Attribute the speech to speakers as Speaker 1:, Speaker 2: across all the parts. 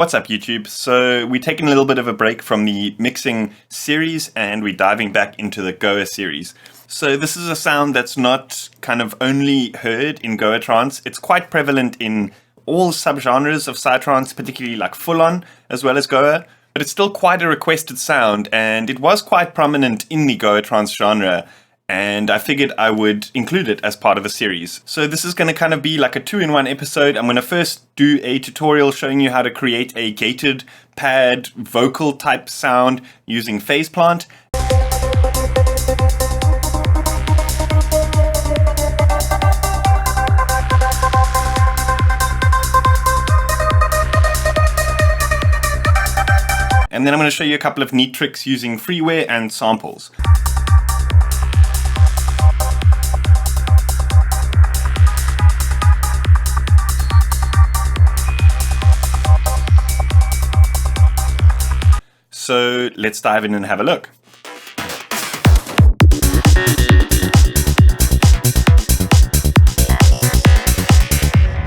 Speaker 1: What's up, YouTube? So we're taking a little bit of a break from the mixing series and we're diving back into the Goa series. So this is a sound that's not kind of only heard in Goa-Trance. It's quite prevalent in all subgenres of Psy-trance, particularly like full-on as well as Goa. But it's still quite a requested sound, and it was quite prominent in the Goa-Trance genre. And I figured I would include it as part of a series. So this is going to kind of be like a 2-in-1 episode. I'm going to first do a tutorial showing you how to create a gated pad vocal type sound using Phase Plant. And then I'm going to show you a couple of neat tricks using Freeware and samples. So let's dive in and have a look.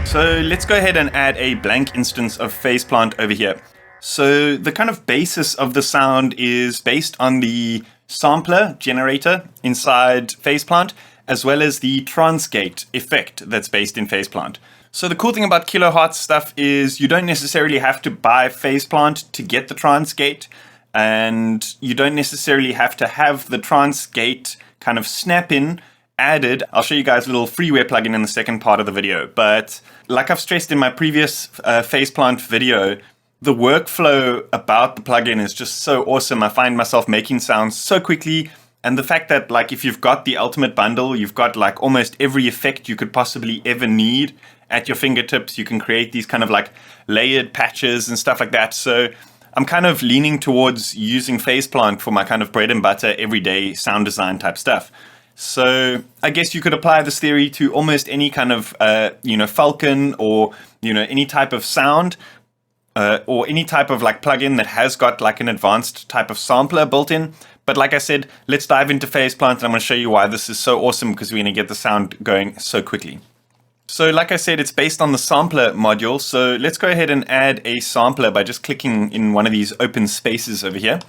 Speaker 1: So let's go ahead and add a blank instance of Phase Plant over here. So the kind of basis of the sound is based on the sampler generator inside Phase Plant, as well as the trance gate effect that's based in Phase Plant. So the cool thing about Kilohearts stuff is you don't necessarily have to buy Phase Plant to get the trance gate, and you don't necessarily have to have the trance gate kind of snap-in added. I'll show you guys a little Freeware plugin in the second part of the video. But like I've stressed in my previous Phase Plant video, the workflow about the plugin is just so awesome. I find myself making sounds so quickly. And the fact that like if you've got the ultimate bundle, you've got like almost every effect you could possibly ever need at your fingertips. You can create these kind of like layered patches and stuff like that. So I'm kind of leaning towards using Phase Plant for my kind of bread and butter, everyday sound design type stuff. So I guess you could apply this theory to almost any kind of, Falcon or, any type of sound or any type of like plugin that has got like an advanced type of sampler built in. But like I said, let's dive into Phase Plant and I'm going to show you why this is so awesome, because we're going to get the sound going so quickly. So like I said, it's based on the sampler module. So let's go ahead and add a sampler by just clicking in one of these open spaces over here.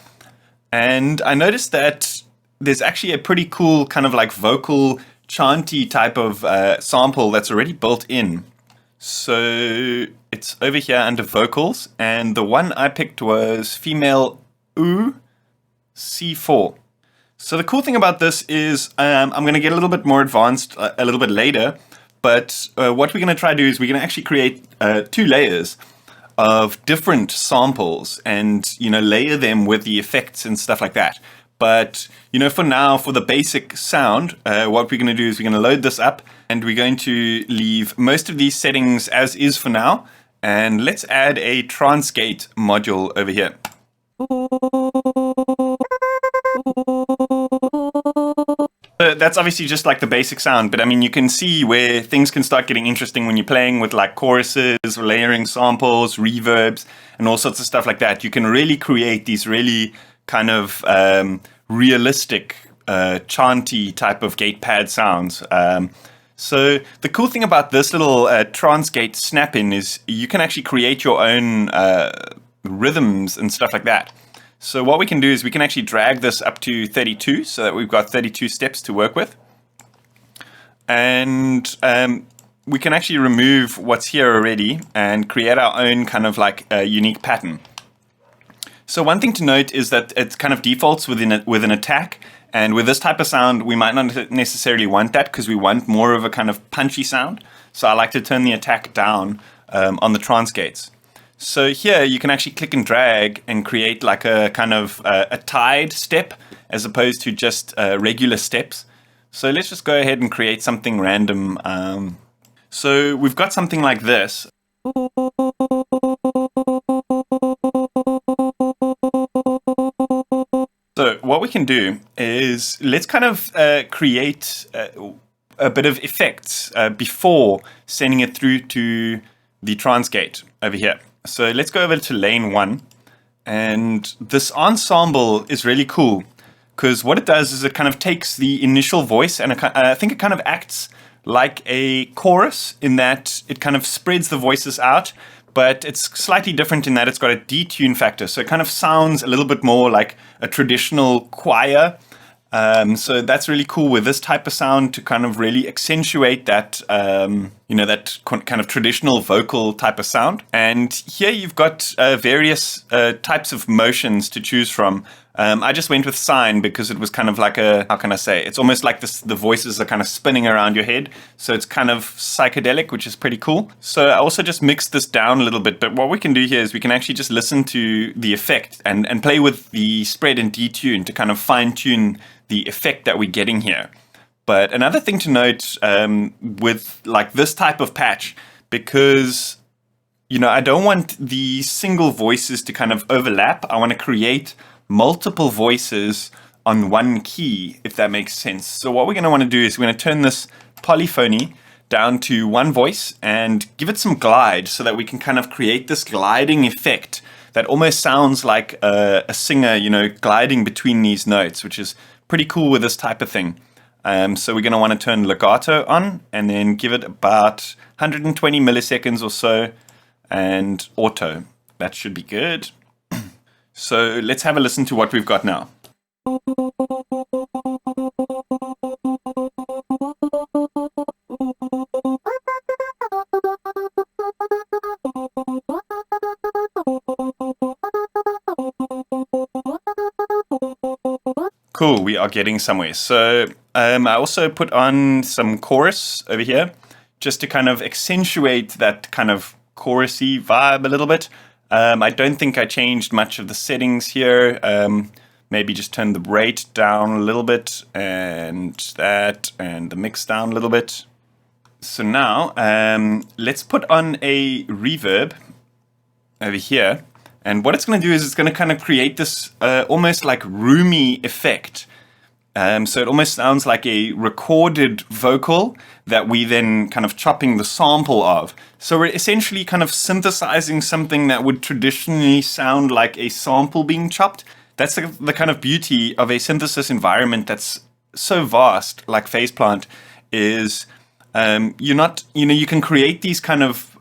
Speaker 1: And I noticed that there's actually a pretty cool kind of like vocal chanty type of sample that's already built in. So it's over here under vocals. And the one I picked was female ooh C4. So the cool thing about this is I'm going to get a little bit more advanced a little bit later. But what we're going to try to do is we're going to actually create 2 layers of different samples and, layer them with the effects and stuff like that. But, for now, for the basic sound, what we're going to do is we're going to load this up and we're going to leave most of these settings as is for now. And let's add a trance gate module over here. That's obviously just like the basic sound, but I mean, you can see where things can start getting interesting when you're playing with like choruses, layering samples, reverbs, and all sorts of stuff like that. You can really create these really kind of realistic, chanty type of gate pad sounds. So the cool thing about this little trance gate snap-in is you can actually create your own rhythms and stuff like that. So what we can do is we can actually drag this up to 32 so that we've got 32 steps to work with. And we can actually remove what's here already and create our own kind of like unique pattern. So one thing to note is that it kind of defaults with an attack. And with this type of sound, we might not necessarily want that because we want more of a kind of punchy sound. So I like to turn the attack down on the trance gates. So here you can actually click and drag and create like a kind of a tied step as opposed to just regular steps. So let's just go ahead and create something random. So we've got something like this. So what we can do is let's kind of create a bit of effects before sending it through to the trance gate over here. So let's go over to lane 1, and this ensemble is really cool because what it does is it kind of takes the initial voice and I think it kind of acts like a chorus in that it kind of spreads the voices out, but it's slightly different in that it's got a detune factor. So it kind of sounds a little bit more like a traditional choir. So that's really cool with this type of sound to kind of really accentuate that, that kind of traditional vocal type of sound. And here you've got various types of motions to choose from. I just went with sine because it was kind of like how can I say? It's almost like the voices are kind of spinning around your head. So it's kind of psychedelic, which is pretty cool. So I also just mixed this down a little bit. But what we can do here is we can actually just listen to the effect and play with the spread and detune to kind of fine tune the effect that we're getting here. But another thing to note with like this type of patch, because, I don't want the single voices to kind of overlap. I want to create multiple voices on one key, if that makes sense. So what we're going to want to do is we're going to turn this polyphony down to one voice and give it some glide so that we can kind of create this gliding effect that almost sounds like a singer, gliding between these notes, which is pretty cool with this type of thing. So we're going to want to turn legato on and then give it about 120 milliseconds or so and auto. That should be good. So let's have a listen to what we've got now. Cool, we are getting somewhere. So I also put on some chorus over here just to kind of accentuate that kind of chorusy vibe a little bit. I don't think I changed much of the settings here. Maybe just turn the rate down a little bit and the mix down a little bit. So now let's put on a reverb over here. And what it's going to do is it's going to kind of create this almost like roomy effect. So it almost sounds like a recorded vocal that we then kind of chopping the sample of. So we're essentially kind of synthesizing something that would traditionally sound like a sample being chopped. That's the kind of beauty of a synthesis environment that's so vast, like Phase Plant, is you can create these kind of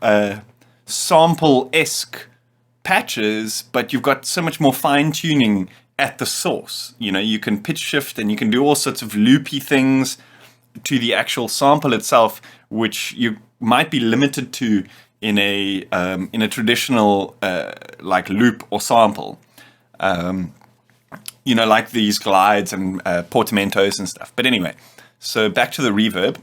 Speaker 1: sample-esque patches, but you've got so much more fine-tuning at the source. You can pitch shift and you can do all sorts of loopy things to the actual sample itself, which you might be limited to in a traditional like loop or sample. Like these glides and portamentos and stuff. But anyway, so back to the reverb.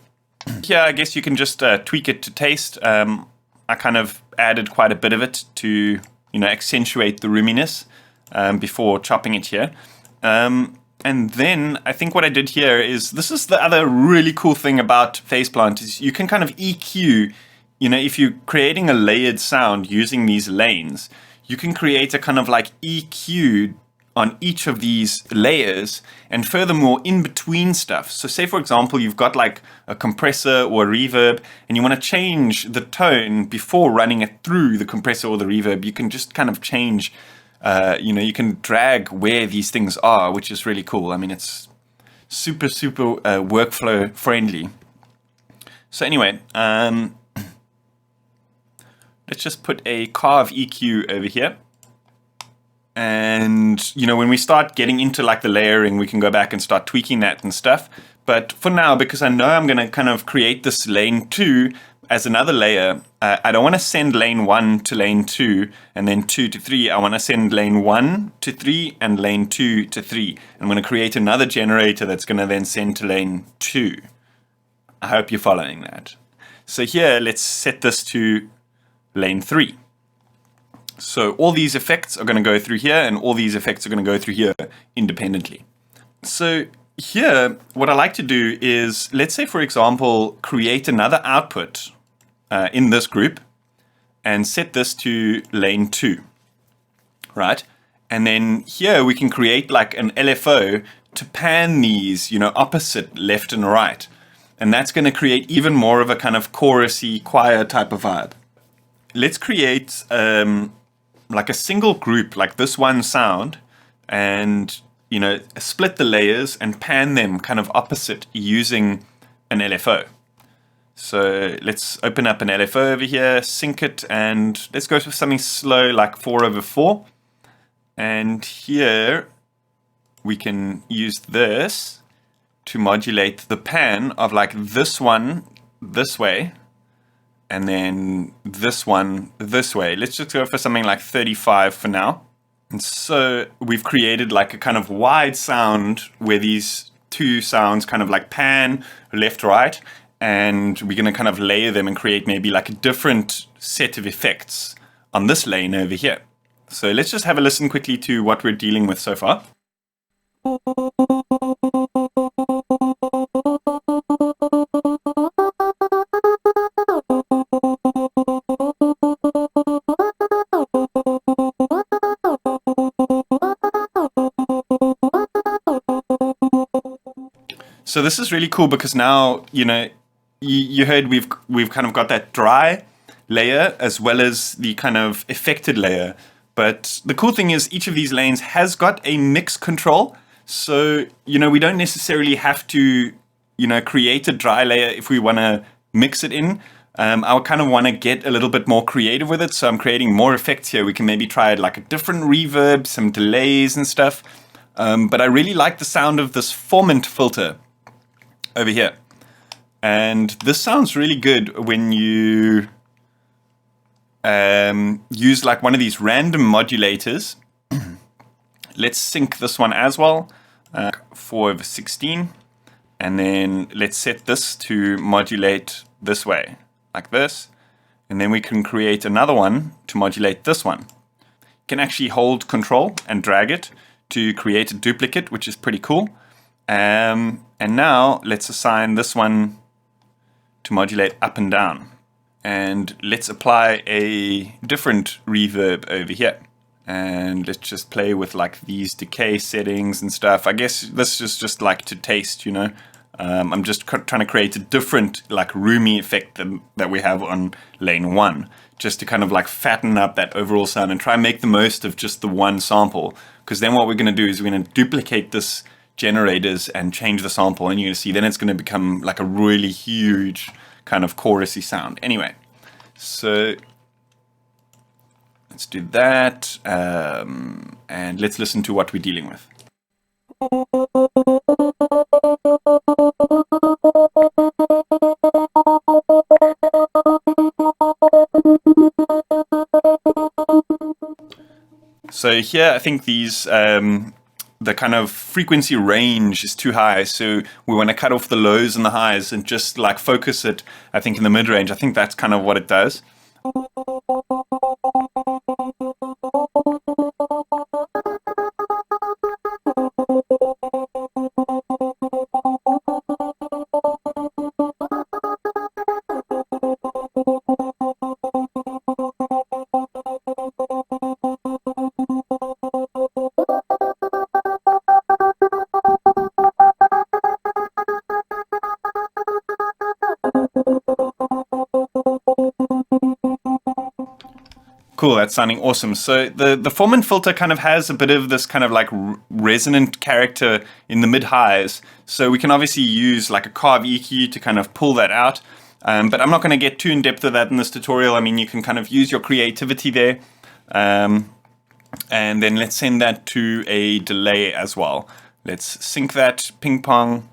Speaker 1: Here, I guess you can just tweak it to taste. I kind of added quite a bit of it to accentuate the roominess before chopping it here. And then I think what I did here is, this is the other really cool thing about Phase Plant, is you can kind of EQ, if you're creating a layered sound using these lanes, you can create a kind of like EQ on each of these layers, and furthermore in between stuff. So say for example you've got like a compressor or a reverb and you want to change the tone before running it through the compressor or the reverb, you can just kind of change, you can drag where these things are, which is really cool. I mean, it's super workflow friendly. So anyway, let's just put a carve EQ over here. And, when we start getting into like the layering, we can go back and start tweaking that and stuff. But for now, because I know I'm going to kind of create this lane 2 as another layer, I don't want to send lane 1 to lane 2 and then 2 to 3. I want to send lane 1 to 3 and lane 2 to 3. I'm going to create another generator that's going to then send to lane 2. I hope you're following that. So here, let's set this to lane 3. So all these effects are going to go through here, and all these effects are going to go through here independently. So here, what I like to do is, let's say, for example, create another output in this group and set this to lane 2, right? And then here we can create like an LFO to pan these, opposite left and right. And that's going to create even more of a kind of chorusy choir type of vibe. Let's create like a single group, like this one sound, and split the layers and pan them kind of opposite using an LFO. So let's open up an LFO over here, sync it, and let's go for something slow like 4/4. And here we can use this to modulate the pan of like this one this way, and then this one this way. Let's just go for something like 35 for now. And so we've created like a kind of wide sound where these two sounds kind of like pan, left, right, and we're going to kind of layer them and create maybe like a different set of effects on this lane over here. So let's just have a listen quickly to what we're dealing with so far. So this is really cool because now, you know, you heard we've kind of got that dry layer as well as the kind of affected layer. But the cool thing is each of these lanes has got a mix control. So, you know, we don't necessarily have to, you know, create a dry layer if we want to mix it in. I kind of want to get a little bit more creative with it. So I'm creating more effects here. We can maybe try like a different reverb, some delays and stuff. But I really like the sound of this formant filter over here. And this sounds really good when you use like one of these random modulators. Let's sync this one as well, 4/16, and then let's set this to modulate this way, like this, and then we can create another one to modulate this one. You can actually hold control and drag it to create a duplicate, which is pretty cool. And now let's assign this one to modulate up and down. And let's apply a different reverb over here. And let's just play with like these decay settings and stuff. I guess this is just like to taste, you know. I'm just trying to create a different like roomy effect that we have on lane 1. Just to kind of like fatten up that overall sound and try and make the most of just the one sample. Because then what we're going to do is we're going to duplicate this generators and change the sample. And you're going to see then it's going to become like a really huge kind of chorusy sound. Anyway, so let's do that, and let's listen to what we're dealing with. So here I think these the kind of frequency range is too high, so we want to cut off the lows and the highs and just like focus it, I think, in the mid-range. I think that's kind of what it does. Cool, that's sounding awesome. So the formant filter kind of has a bit of this kind of like resonant character in the mid-highs. So we can obviously use like a carve EQ to kind of pull that out. But I'm not going to get too in-depth with that in this tutorial. I mean, you can kind of use your creativity there. And then let's send that to a delay as well. Let's sync that, ping pong,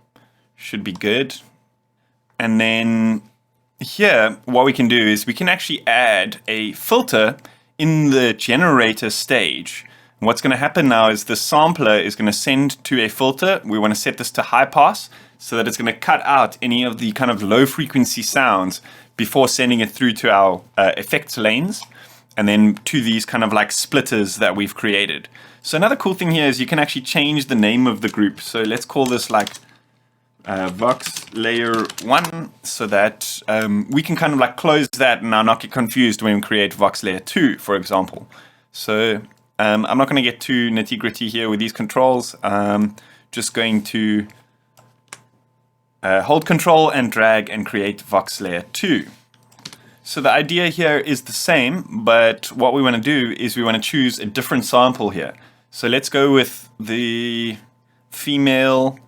Speaker 1: should be good. And then here, what we can do is we can actually add a filter in the generator stage. And what's going to happen now is the sampler is going to send to a filter. We want to set this to high pass so that it's going to cut out any of the kind of low frequency sounds before sending it through to our effects lanes and then to these kind of like splitters that we've created. So another cool thing here is you can actually change the name of the group. So let's call this like Vox layer 1 so that we can kind of like close that and now not get confused when we create Vox layer 2, for example. So I'm not going to get too nitty gritty here with these controls. Just going to hold control and drag and create Vox layer 2. So the idea here is the same, but what we want to do is we want to choose a different sample here. So let's go with the female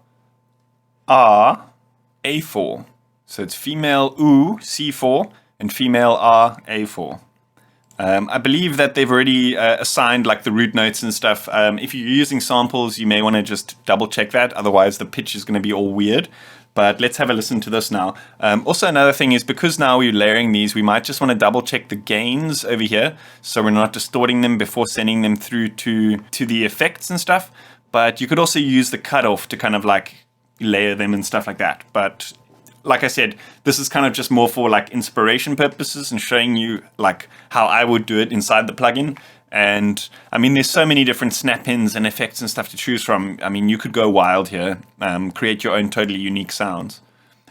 Speaker 1: A4. So it's female oo, C4, and female R, A4. I believe that they've already assigned like the root notes and stuff. If you're using samples, you may want to just double check that. Otherwise, the pitch is going to be all weird. But let's have a listen to this now. Also, another thing is because now we're layering these, we might just want to double check the gains over here, so we're not distorting them before sending them through to the effects and stuff. But you could also use the cutoff to kind of like layer them and stuff like that. But like I said, this is kind of just more for like inspiration purposes and showing you like how I would do it inside the plugin. And I mean, there's so many different snap-ins and effects and stuff to choose from. I mean, you could go wild here, create your own totally unique sounds.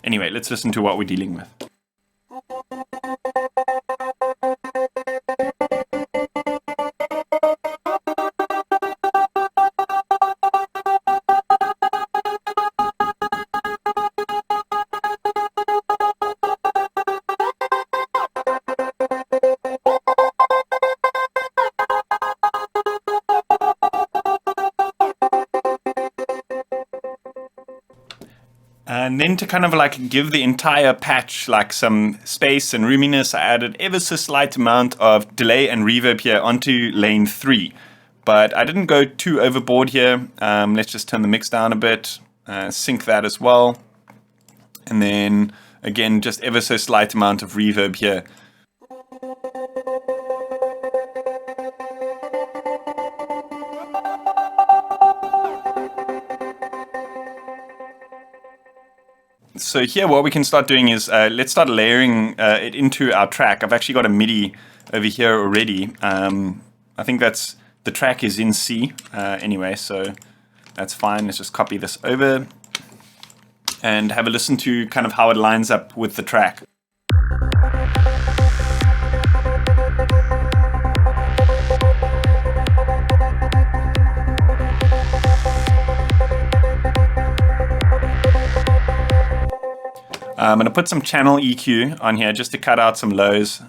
Speaker 1: Anyway, let's listen to what we're dealing with. And then to kind of like give the entire patch like some space and roominess, I added ever so slight amount of delay and reverb here onto lane 3. But I didn't go too overboard here. Let's just turn the mix down a bit, sync that as well. And then again, just ever so slight amount of reverb here. So here what we can start doing is let's start layering it into our track. I've actually got a MIDI over here already. I think the track is in C anyway, so that's fine. Let's just copy this over and have a listen to kind of how it lines up with the track. I'm going to put some channel EQ on here just to cut out some lows.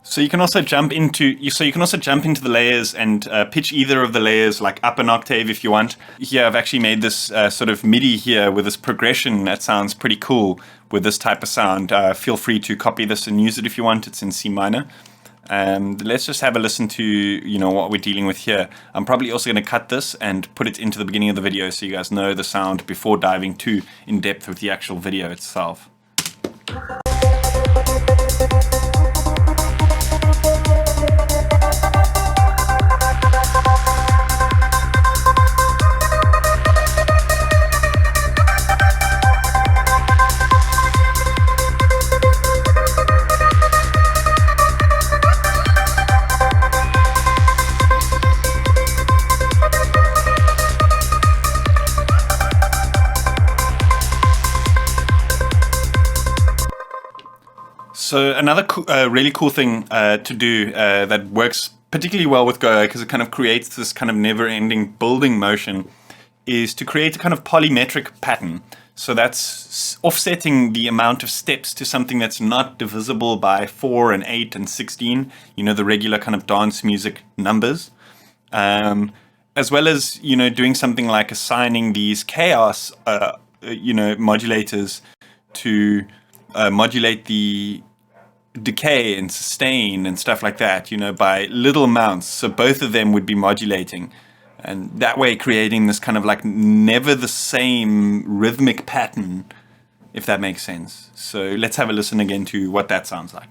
Speaker 1: So you can also jump into the layers and pitch either of the layers like up an octave if you want. Here I've actually made this sort of MIDI here with this progression that sounds pretty cool with this type of sound. Feel free to copy this and use it if you want. It's in C minor. Let's just have a listen to what we're dealing with here. I'm probably also going to cut this and put it into the beginning of the video so you guys know the sound before diving too in depth with the actual video itself. So another really cool thing to do that works particularly well with Goa, because it kind of creates this kind of never-ending building motion, is to create a kind of polymetric pattern. So that's offsetting the amount of steps to something that's not divisible by 4 and 8 and 16, the regular kind of dance music numbers. As well as, doing something like assigning these chaos, modulators to modulate the decay and sustain and stuff like that, by little amounts. So both of them would be modulating. And that way creating this kind of like never the same rhythmic pattern, if that makes sense. So let's have a listen again to what that sounds like.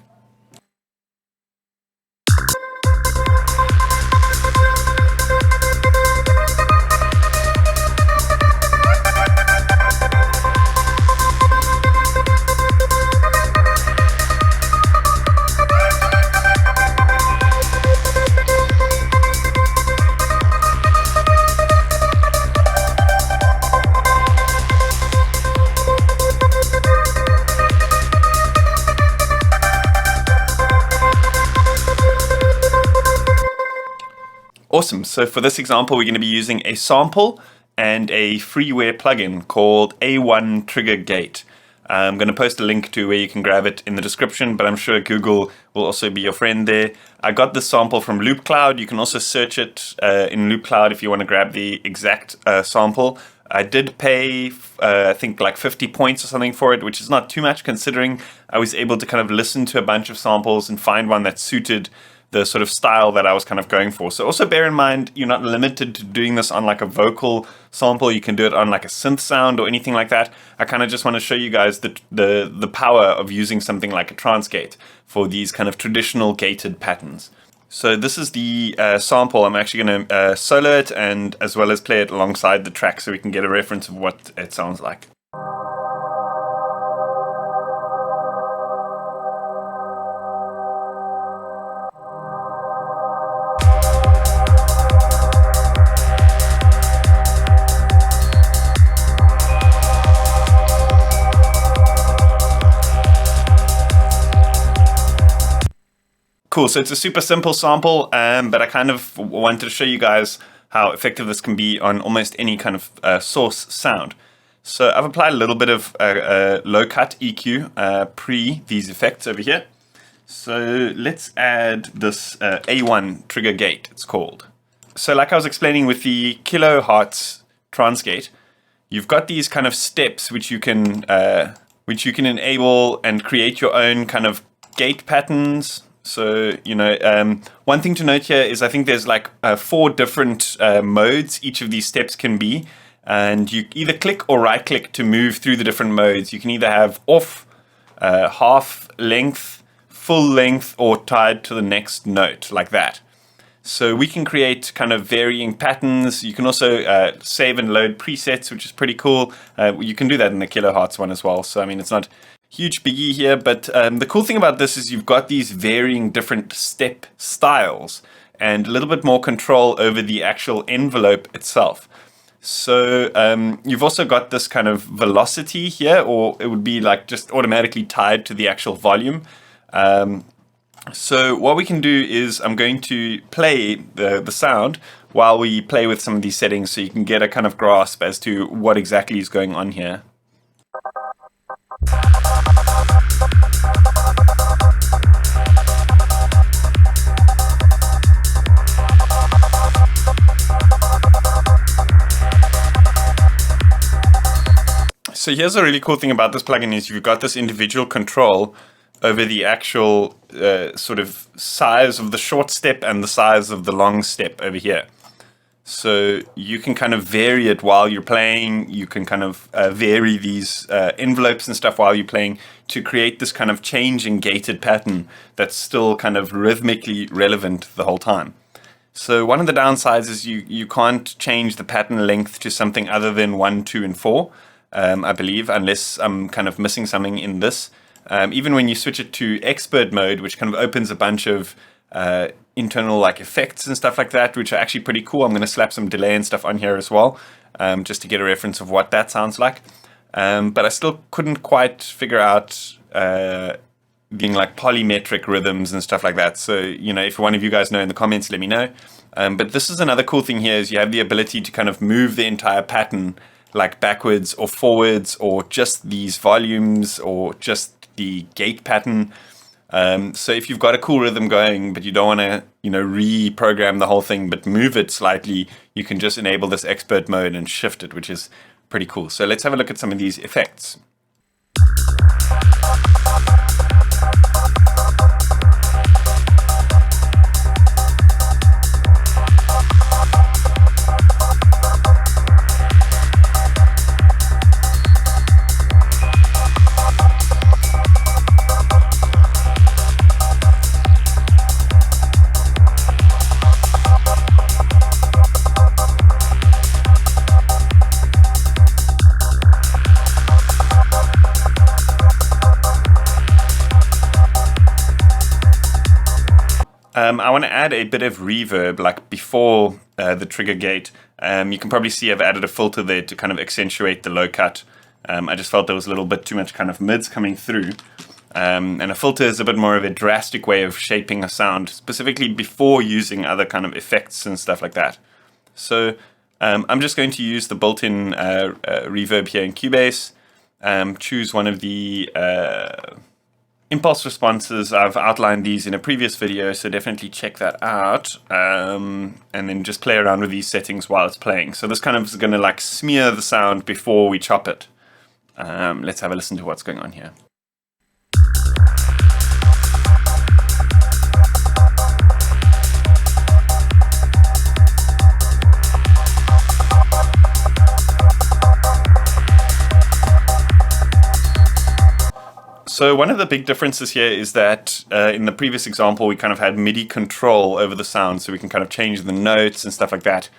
Speaker 1: Awesome. So for this example, we're going to be using a sample and a freeware plugin called A1 Trigger Gate. I'm going to post a link to where you can grab it in the description, but I'm sure Google will also be your friend there. I got this sample from LoopCloud. You can also search it in LoopCloud if you want to grab the exact sample. I did pay, I think like 50 points or something for it, which is not too much considering I was able to kind of listen to a bunch of samples and find one that suited the sort of style that I was kind of going for. So also bear in mind, you're not limited to doing this on like a vocal sample. You can do it on like a synth sound or anything like that. I kind of just want to show you guys the power of using something like a trance gate for these kind of traditional gated patterns. So this is the sample. I'm actually going to solo it and as well as play it alongside the track so we can get a reference of what it sounds like. Cool, so it's a super simple sample, but I kind of wanted to show you guys how effective this can be on almost any kind of source sound. So I've applied a little bit of low cut EQ pre these effects over here. So let's add this A1 Trigger Gate, it's called. So like I was explaining with the Kilohearts trance gate, you've got these kind of steps which you can enable and create your own kind of gate patterns. So, you know, one thing to note here is I think there's like 4 different modes each of these steps can be. And you either click or right click to move through the different modes. You can either have off, half length, full length, or tied to the next note like that. So we can create kind of varying patterns. You can also save and load presets, which is pretty cool. You can do that in the Kilohearts one as well. So, I mean, it's not huge biggie here, but the cool thing about this is you've got these varying different step styles and a little bit more control over the actual envelope itself. So you've also got this kind of velocity here, or it would be like just automatically tied to the actual volume. So what we can do is I'm going to play the sound while we play with some of these settings so you can get a kind of grasp as to what exactly is going on here. So here's a really cool thing about this plugin is you've got this individual control over the actual sort of size of the short step and the size of the long step over here. So you can kind of vary it while you're playing. You can kind of vary these envelopes and stuff while you're playing to create this kind of changing gated pattern that's still kind of rhythmically relevant the whole time. So one of the downsides is you can't change the pattern length to something other than 1, 2, and 4. I believe, unless I'm kind of missing something in this. Even when you switch it to expert mode, which kind of opens a bunch of internal like effects and stuff like that, which are actually pretty cool. I'm going to slap some delay and stuff on here as well, just to get a reference of what that sounds like. But I still couldn't quite figure out being like polymetric rhythms and stuff like that. So, you know, if one of you guys know in the comments, let me know. But this is another cool thing here is you have the ability to kind of move the entire pattern like backwards or forwards, or just these volumes, or just the gate pattern. So if you've got a cool rhythm going, but you don't want to, you know, reprogram the whole thing, but move it slightly, you can just enable this expert mode and shift it, which is pretty cool. So let's have a look at some of these effects. I want to add a bit of reverb, like before the trigger gate. You can probably see I've added a filter there to kind of accentuate the low cut. I just felt there was a little bit too much kind of mids coming through. And a filter is a bit more of a drastic way of shaping a sound, specifically before using other kind of effects and stuff like that. So I'm just going to use the built-in reverb here in Cubase. Choose one of the impulse responses. I've outlined these in a previous video, so definitely check that out. And then just play around with these settings while it's playing. So this kind of is going to like smear the sound before we chop it. Let's have a listen to what's going on here. So one of the big differences here is that in the previous example, we kind of had MIDI control over the sound, so we can kind of change the notes and stuff like that.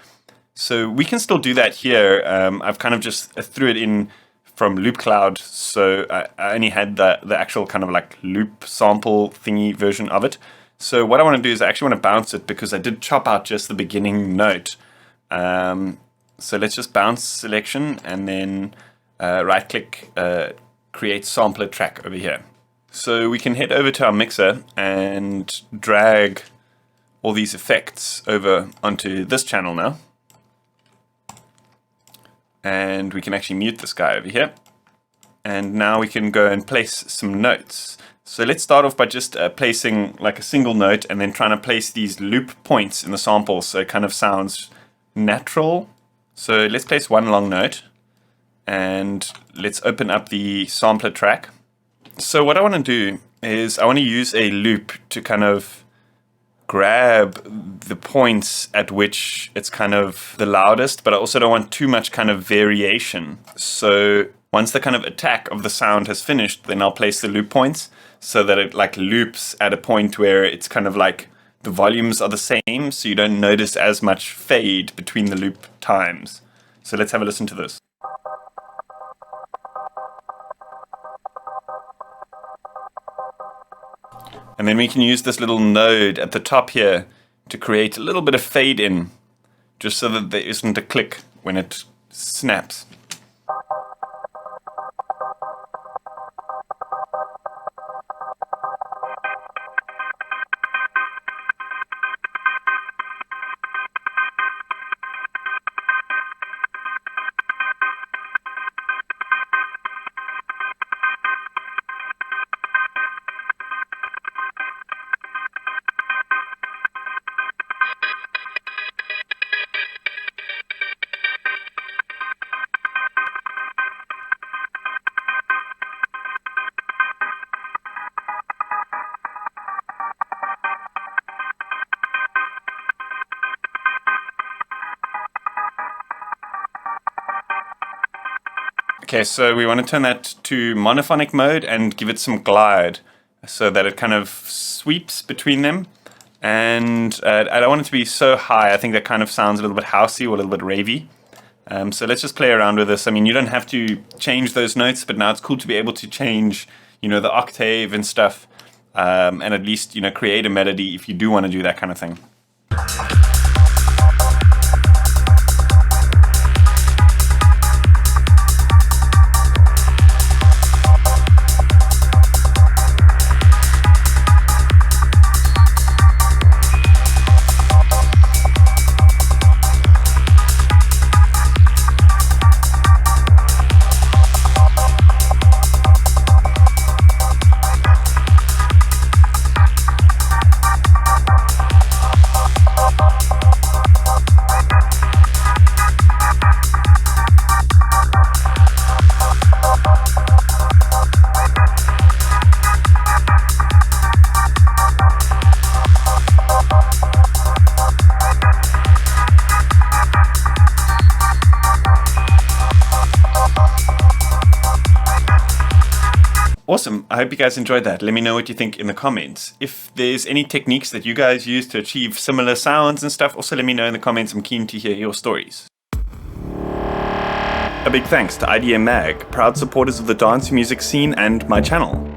Speaker 1: So we can still do that here. I've kind of just threw it in from Loop Cloud, so I only had the actual kind of like loop sample thingy version of it. So what I want to do is I actually want to bounce it because I did chop out just the beginning note. So let's just bounce selection and then right click create sampler track over here. So we can head over to our mixer and drag all these effects over onto this channel now. And we can actually mute this guy over here. And now we can go and place some notes. So let's start off by just placing like a single note and then trying to place these loop points in the sample so it kind of sounds natural. So let's place one long note and let's open up the sampler track. So what I want to do is I want to use a loop to kind of grab the points at which it's kind of the loudest, but I also don't want too much kind of variation. So once the kind of attack of the sound has finished, then I'll place the loop points so that it like loops at a point where it's kind of like the volumes are the same, so you don't notice as much fade between the loop times. So let's have a listen to this. And then we can use this little node at the top here to create a little bit of fade in, just so that there isn't a click when it snaps. Okay, so we want to turn that to monophonic mode and give it some glide so that it kind of sweeps between them. And I don't want it to be so high. I think that kind of sounds a little bit housey or a little bit ravey. So let's just play around with this. I mean, you don't have to change those notes, but now it's cool to be able to change, you know, the octave and stuff, and at least, you know, create a melody if you do want to do that kind of thing. Awesome. I hope you guys enjoyed that. Let me know what you think in the comments. If there's any techniques that you guys use to achieve similar sounds and stuff, also let me know in the comments. I'm keen to hear your stories. A big thanks to IDM Mag, proud supporters of the dance music scene and my channel.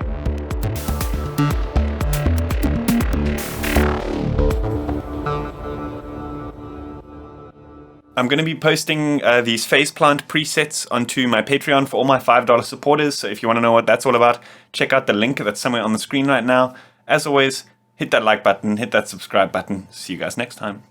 Speaker 1: I'm going to be posting these Phase Plant presets onto my Patreon for all my $5 supporters. So if you want to know what that's all about, check out the link that's somewhere on the screen right now. As always, hit that like button, hit that subscribe button. See you guys next time.